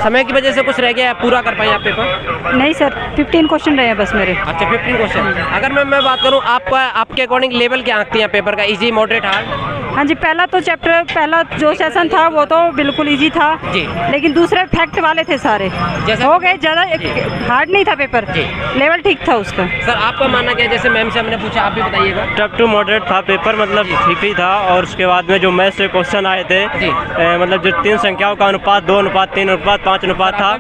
समय की वजह से कुछ रह गया है, पूरा कर पाए आप पेपर? नहीं सर, 15 क्वेश्चन रहे हैं बस मेरे। अच्छा 15 क्वेश्चन। अगर मैं बात करूँ आपका, आपके अकॉर्डिंग लेवल क्या आंकती हैं पेपर का, इजी मॉडरेट हार्ड? हाँ जी, पहला जो सेशन था वो तो बिल्कुल इजी था जी, लेकिन दूसरे फैक्ट वाले थे सारे, हो गए ज़्यादा हार्ड नहीं था पेपर, लेवल ठीक था उसका। सर आपका मानना क्या है, जैसे मैम से हमने पूछा, आप भी बताइएगा। टफ टू मॉडरेट था पेपर, मतलब ठीक ही था। और उसके बाद में जो मैथ्स से क्वेश्चन आए थे, मतलब जो 3 संख्याओं का अनुपात 2 अनुपात 3 अनुपात 5 अनुपात था,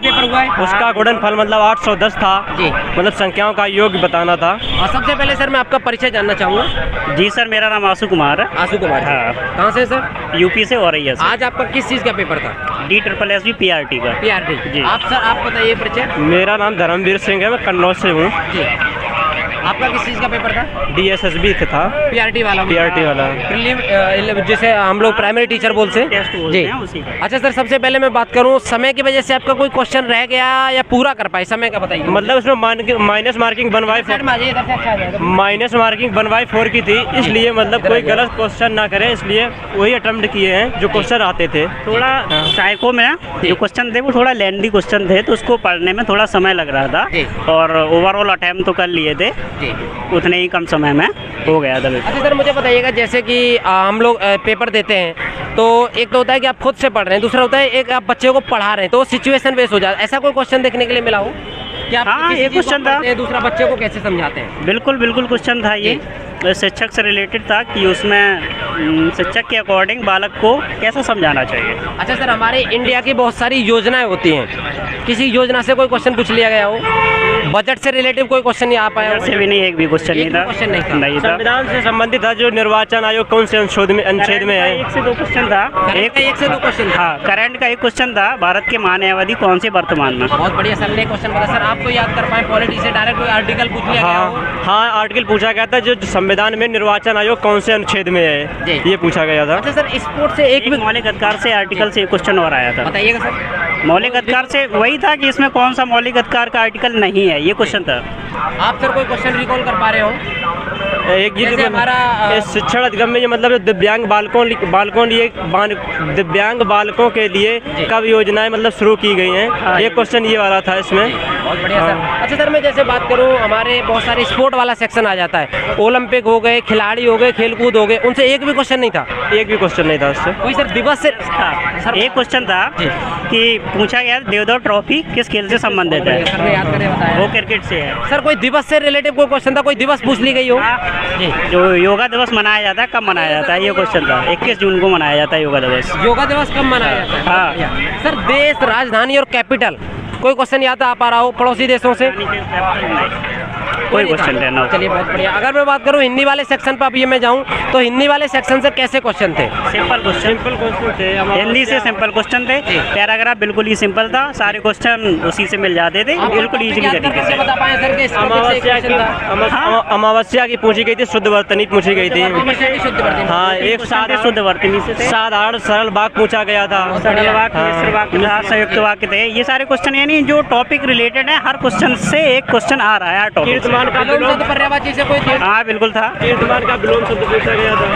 उसका गुणनफल मतलब 810 था जी, मतलब संख्याओं का योग बताना था। और सबसे पहले सर मैं आपका परिचय जानना चाहूँगा। जी सर, मेरा नाम आशु कुमार है। आशु कुमार, हाँ। कहाँ से सर? यूपी से हो रही है। आज आपका किस चीज़ का पेपर था? DSSB PRT का। PRT जी। आप सर, आप बताइए परिचय। मेरा नाम धर्मवीर सिंह है, मैं कन्नौज से हूँ जी। आपका किस चीज़ का पेपर था? DSSB था। PRT वाला? PRT वाला प्रीलिम, जिसे हम लोग प्राइमरी टीचर बोलते हैं जी। अच्छा सर, सबसे पहले मैं बात करूं, समय की वजह से आपका कोई क्वेश्चन रह गया या पूरा कर पाए, समय का बताइए। मतलब उसमें माइनस मार्किंग 1/4 की थी, इसलिए मतलब कोई गलत क्वेश्चन ना करें, इसलिए वही अटेम्प्ट किए हैं जो क्वेश्चन आते थे। थोड़ा साइको में जो क्वेश्चन थे वो थोड़ा लेंथी क्वेश्चन थे, तो उसको पढ़ने में थोड़ा समय लग रहा था, और ओवरऑल अटेम्प्ट तो कर लिए थे उतने ही कम समय में हो गया था। अच्छा सर, मुझे बताइएगा, जैसे कि हम लोग पेपर देते हैं तो एक तो होता है कि आप खुद से पढ़ रहे हैं, दूसरा होता है एक आप बच्चे को पढ़ा रहे हैं, तो सिचुएशन बेस हो जाता है। ऐसा कोई क्वेश्चन देखने के लिए मिला हो कि आप हाँ, ये क्वेश्चन था, दूसरा बच्चे को कैसे समझाते हैं? बिल्कुल क्वेश्चन था ये, शिक्षक से रिलेटेड था कि उसमें शिक्षक के अकॉर्डिंग बालक को कैसे समझाना चाहिए। अच्छा सर, हमारे इंडिया की बहुत सारी योजनाएं होती हैं, किसी योजना से कोई क्वेश्चन पूछ लिया गया हो, बजट से रिलेटिव कोई क्वेश्चन नहीं आ पाया? से भी नहीं, एक भी क्वेश्चन नहीं था। नहीं था। संविधान से संबंधित था, जो निर्वाचन आयोग कौन से अनुच्छेद में है? 1 से 2 क्वेश्चन था। एक से दो क्वेश्चन। हाँ, करंट का एक क्वेश्चन था, भारत के महान्यायवादी कौन से वर्तमान में। बहुत बढ़िया सर ने क्वेश्चन बता। सर आपको याद कर पाए, पॉलिटी से डायरेक्ट कोई आर्टिकल पूछ लिया गया हो? हाँ, आर्टिकल पूछा गया था, जो संविधान में निर्वाचन आयोग कौन से अनुच्छेद में है, ये पूछा गया था। अच्छा सर, स्पोर्ट से एक भी मौलिक अधिकार से आर्टिकल से क्वेश्चन और आया था, बताइएगा सर। मौलिक अधिकार से वही था कि इसमें कौन सा मौलिक अधिकार का आर्टिकल नहीं है, ये क्वेश्चन था। आप सर कोई क्वेश्चन रिकॉल कर पा रहे हो? एक ये हमारा शिक्षण अधिगम में, मतलब जो दिव्यांग दिव्यांग बालकों के लिए कब योजनाएं मतलब शुरू की गई हैं, ये क्वेश्चन ये वाला था इसमें। बहुत बढ़िया सर। अच्छा सर, मैं जैसे बात करूं, हमारे बहुत सारे स्पोर्ट वाला सेक्शन आ जाता है, ओलंपिक हो गए, खिलाड़ी हो गए, खेलकूद हो गए, उनसे एक भी क्वेश्चन नहीं था? एक भी क्वेश्चन नहीं था उससे। कोई सर दिवस से सर एक क्वेश्चन था कि पूछा गया देवधर ट्रॉफी किस खेल से संबंधित है? सर ने याद करके बताया, वो क्रिकेट से है। सर कोई दिवस से रिलेटिव कोई क्वेश्चन था, कोई दिवस पूछ ली गई हो? जो योगा दिवस मनाया जाता है, कब मनाया जाता है, ये क्वेश्चन था। 21 जून को मनाया जाता है योगा दिवस। योगा दिवस कब मनाया जाता है? हाँ सर, देश, राजधानी और कैपिटल, कोई क्वेश्चन याद आ पा रहा हो पड़ोसी देशों से? कोई क्वेश्चन है ना। चलिए बहुत बढ़िया। अगर मैं बात करूं हिंदी वाले सेक्शन पर, अभी मैं जाऊं तो हिंदी वाले सेक्शन से कैसे क्वेश्चन थे? सिंपल क्वेश्चन थे, हिंदी से सिंपल क्वेश्चन थे, पैराग्राफ बिल्कुल ही सिंपल था, सारे क्वेश्चन उसी से मिल जाते थे, बिल्कुल इजीली तरीके से। बता पाए सर कि अमावस्या की पूछी गई थी, शुद्ध वर्तनी पूछी गई थी। हाँ, एक शुद्ध वर्तनी से साधारण सरल वाक्य पूछा गया था, सरल वाक्य, मिश्र वाक्य था, संयुक्त वाक्य थे, ये सारे क्वेश्चन, यानी जो टॉपिक रिलेटेड है हर क्वेश्चन से एक क्वेश्चन आ रहा है टॉपिक। पर्यायवाची से कोई? हाँ बिल्कुल था। कीर्तमान का विलोम शब्द पूछा गया था।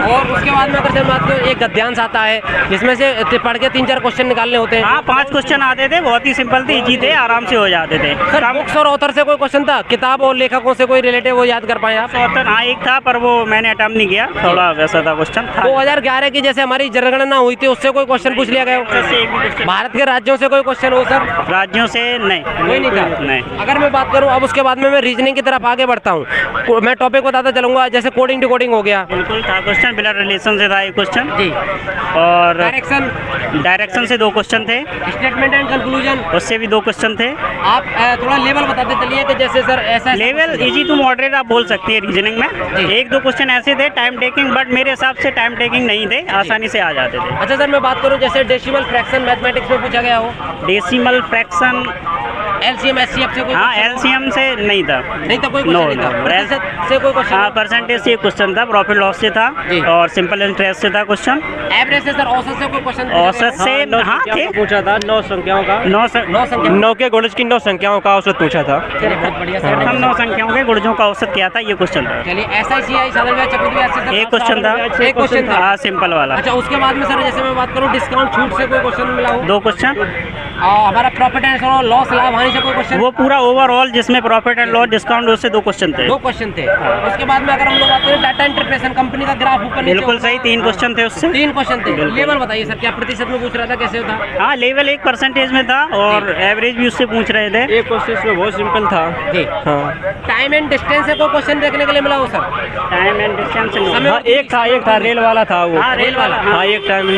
और उसके बाद में अगर बात करूं, एक गद्यांश आता है जिसमें से पढ़ के 3-4 क्वेश्चन निकालने होते हैं। हाँ, 5 क्वेश्चन आते थे, बहुत ही सिंपल थे, इजी थे, आराम से हो जाते थे। सर बुक्स और ऑथर से कोई क्वेश्चन था, किताब और लेखकों से कोई रिलेटिव वो याद कर पाए आप? ऑथर हाँ एक था, पर वो मैंने अटेम्प्ट नहीं किया, थोड़ा वैसा था क्वेश्चन था। 2011 की जैसे हमारी जनगणना हुई थी, उससे कोई क्वेश्चन पूछ लिया गया? भारत के राज्यों से कोई क्वेश्चन हो सर? राज्यों से नहीं, कोई नहीं था। नहीं। अगर मैं बात करूं अब उसके बाद में मैं रीजनिंग की तरफ आगे बढ़ता हूं, मैं टॉपिक बताता चलूंगा, जैसे कोडिंग डिकोडिंग हो गया। बिल्कुल था क्वेश्चन, ब्लड रिलेशन से था एक क्वेश्चन जी, और डायरेक्शन से 2 क्वेश्चन थे, स्टेटमेंट एंड कंक्लूजन उससे भी 2 क्वेश्चन थे। आप थोड़ा लेवल बताते चलिए कि जैसे सर ऐसा लेवल इजी टू मॉडरेट आप बोल सकते हैं रीजनिंग में। 1-2 क्वेश्चन ऐसे थे टाइम टेकिंग, बट मेरे हिसाब से टाइम टेकिंग नहीं थे, आसानी से आ जाते थे। अच्छा सर, मैं बात करूं जैसे डेसिमल फ्रैक्शन मैथमेटिक्स में पूछा गया हो? डेसिमल फ्रैक्शन, एलसीएम एचसीएफ से कोई? हाँ, एलसीएम से नहीं था। नहीं था, कोई क्वेश्चन नहीं था। प्रतिशत से कोई क्वेश्चन? हाँ, परसेंटेज से एक क्वेश्चन था, प्रॉफिट लॉस से था, और सिंपल इंटरेस्ट से था क्वेश्चन। एवरेज से सर, औसत से कोई क्वेश्चन? औसत से हाँ थे, पूछा था 9 संख्याओं का, 9 के गुणज की 9 संख्याओं का औसत पूछा था। चलिए बहुत बढ़िया सर। हम 9 संख्याओं के गुणजों का औसत क्या था, ये क्वेश्चन था। चलिए SICI साधारण व्याज चक्रवृद्धि ब्याज से एक क्वेश्चन था, एक क्वेश्चन था, हाँ सिंपल वाला। अच्छा, उसके बाद में सर जैसे मैं बात करूँ डिस्काउंट छूट से कोई क्वेश्चन मिला हो? 2 क्वेश्चन। हमारा प्रॉफिट एंड लॉस, लाभ हानि से कोई क्वेश्चन? वो पूरा ओवरऑल जिसमें प्रॉफिट एंड लॉस, डिस्काउंट, उससे 2 क्वेश्चन थे। 2 क्वेश्चन थे। उसके बाद में अगर हम लोग बात करें डाटा इंटरप्रेशन, कंपनी का ग्राफ ऊपर नीचे बिल्कुल सही, 3 क्वेश्चन थे उससे। 3 क्वेश्चन थे। लेवल बताइए सर, क्या प्रतिशत में पूछ रहा था, कैसे होता? हाँ, लेवल 1% में था और एवरेज भी उससे पूछ रहे थे। एक क्वेश्चन इसमें बहुत सिंपल था जी। हाँ। टाइम एंड डिस्टेंस से कोई क्वेश्चन देखने के लिए मिला हो सर? टाइम एंड डिस्टेंस समय- हाँ, एक था रेल वाला था वो। हाँ, रेल वाला। हाँ, एक टाइम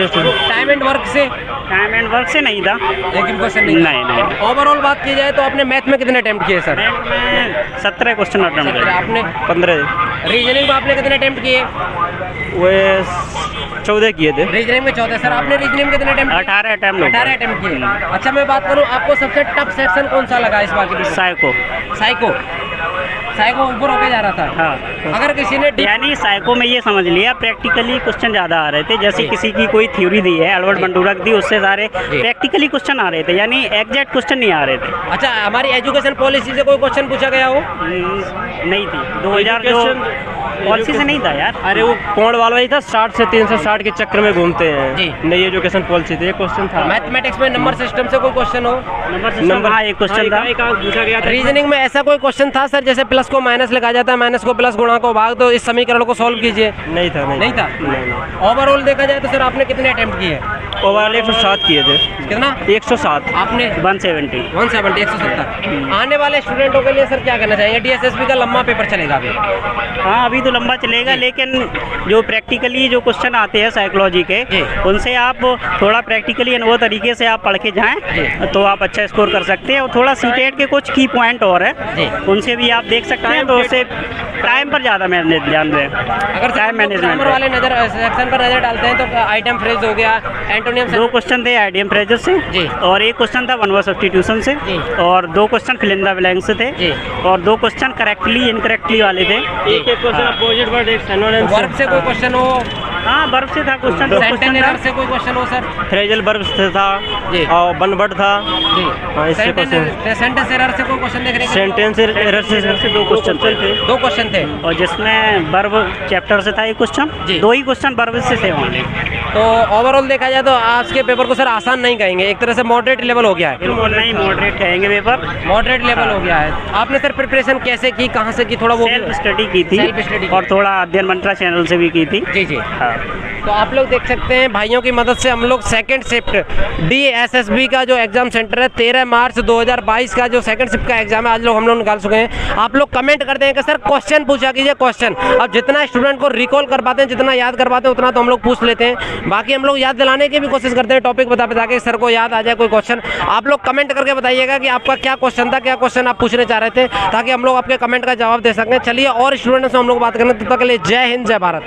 टाइम एंड वर्क से टाइम एंड वर्क से नहीं था। एक भी क्वेश्चन नहीं? नहीं। ओवरऑल बात की जाए तो आपने मैथ में कितने अटेम्प्ट किए सर? मैथ में 17 क्वेश्चन अटेम्प्ट किए। आपने 15। रीजनिंग में आपने कितने अटेम्प्ट किए? वो 14 किए थे। रीजनिंग में 14। सर आपने रीजनिंग में कितने अटेम्प्ट? 18 अटेम्प्ट। 18 अटेम्प्ट किए। अच्छा, मैं बात करूं, आपको सबसे टफ सेक्शन कौन सा लगा इस बार की? साइको। साइको ऊपर होके जा रहा था। हाँ। अगर किसी ने यानी साइको में ये समझ लिया प्रैक्टिकली क्वेश्चन ज़्यादा आ रहे थे, जैसे जी। किसी की कोई थ्योरी दी है, अल्बर्ट बंडूरक दी, उससे सारे प्रैक्टिकली क्वेश्चन आ रहे थे, यानी एग्जैक्ट क्वेश्चन नहीं आ रहे थे। अच्छा, हमारी एजुकेशन पॉलिसी से कोई क्वेश्चन पूछा गया हो? नहीं थी। 2000 जो पॉलिसी से नहीं था यार। अरे वो कोण वाला ही था, 60 से 360 के चक्कर में घूमते जी। हैं। नई एजुकेशन पॉलिसी थी, एक क्वेश्चन था। मैथमेटिक्स में नंबर सिस्टम से कोई क्वेश्चन हो? नंबर हाँ, एक क्वेश्चन था। पूछा गया था। रीजनिंग में ऐसा कोई क्वेश्चन था सर, जैसे प्लस को माइनस लिखा जाता है, माइनस को प्लस, गुणा को भाग, तो इस समीकरण को सॉल्व कीजिए? नहीं था। नहीं था। नहीं। ओवरऑल देखा जाए तो सर आपने कितने अटेम्प्ट किए? ओवरऑल 107 किए थे। कितना? 107। आपने 170। 170, 170। आने वाले स्टूडेंटों के लिए सर क्या कहना चाहेंगे? डीएसएसबी का लंबा पेपर चलेगा अभी? हाँ, अभी तो लंबा चलेगा, लेकिन जो प्रैक्टिकली जो क्वेश्चन आते हैं साइकोलॉजी के, जी। उनसे आप थोड़ा प्रैक्टिकली अनुभव तरीके से आप पढ़ के जी। जाएं तो आप अच्छा स्कोर कर सकते हैं। और थोड़ा सीटेट के कुछ की पॉइंट और जी। है, उनसे भी आप देख सकते हैं, तो उससे टाइम पर ज़्यादा ध्यान दें। अगर टाइम मैनेजमेंट ग्रामर वाले नजर सेक्शन पर नजर डालते हैं तो आइटम फ्रेज हो गया, एंटोनियम 2 क्वेश्चन थे आइडियम फ्रेजेस से, जी। और 1 क्वेश्चन था वन वर्ड सब्स्टिट्यूशन से, जी। और 2 question fill in the blank से थे, जी। और 2 क्वेश्चन करेक्टली इनकरेक्टली वाले थे। एक क्वेश्चन अपोजिट वर्ड, एक सिनोनिम वर्ब से कोई क्वेश्चन हो? हाँ, बर्फ से था क्वेश्चन। 2 सेंटेंस क्वेश्चन एरर से कोई क्वेश्चन हो सर? फ्रेजल वर्ब से था जी। और वन वर्ड था। जी। हाँ, इससे सेंटेंस एरर से कोई क्वेश्चन देखने के लिए? सेंटेंस एरर से 2 क्वेश्चन थे। 2 क्वेश्चन थे। और जिसमें वर्ब चैप्टर से था 1 क्वेश्चन, जी। 2 ही क्वेश्चन वर्ब से थे ओनली। तो ओवरऑल देखा जाए तो आज के पेपर को सर आसान नहीं कहेंगे, एक तरह से मॉडरेट लेवल हो गया है। नहीं, मॉडरेट कहेंगे पेपर। मॉडरेट लेवल हो गया है। आपने सर प्रिपरेशन कैसे की, कहाँ से की, थोड़ा वो सेल्फ स्टडी की थी, Self study की। और थोड़ा अध्ययन मंत्रा चैनल से भी की थी। जी जी। हाँ। तो आप लोग देख सकते हैं भाइयों की मदद से हम लोग सेकंड शिफ्ट डीएसएसबी का जो एग्जाम सेंटर है 13 मार्च 2022 का जो सेकंड शिफ्ट का एग्जाम है, आज लोग हम लोग निकाल चुके हैं। आप लोग कमेंट करते हैं कि सर क्वेश्चन पूछा कीजिए क्वेश्चन। अब जितना स्टूडेंट को रिकॉल कर पाते हैं, जितना याद कर पाते हैं, उतना तो हम लोग पूछ लेते हैं। बाकी हम लोग याद दिलाने की भी कोशिश करते हैं, टॉपिक बता के सर को याद आ जाए कोई क्वेश्चन। आप लोग कमेंट करके बताइएगा कि आपका क्या क्वेश्चन था, क्या क्वेश्चन आप पूछने चाह रहे थे, ताकि हम लोग आपके कमेंट का जवाब दे सकें। चलिए और स्टूडेंट्स से हम लोग बात करें, तब तक के लिए जय हिंद, जय भारत।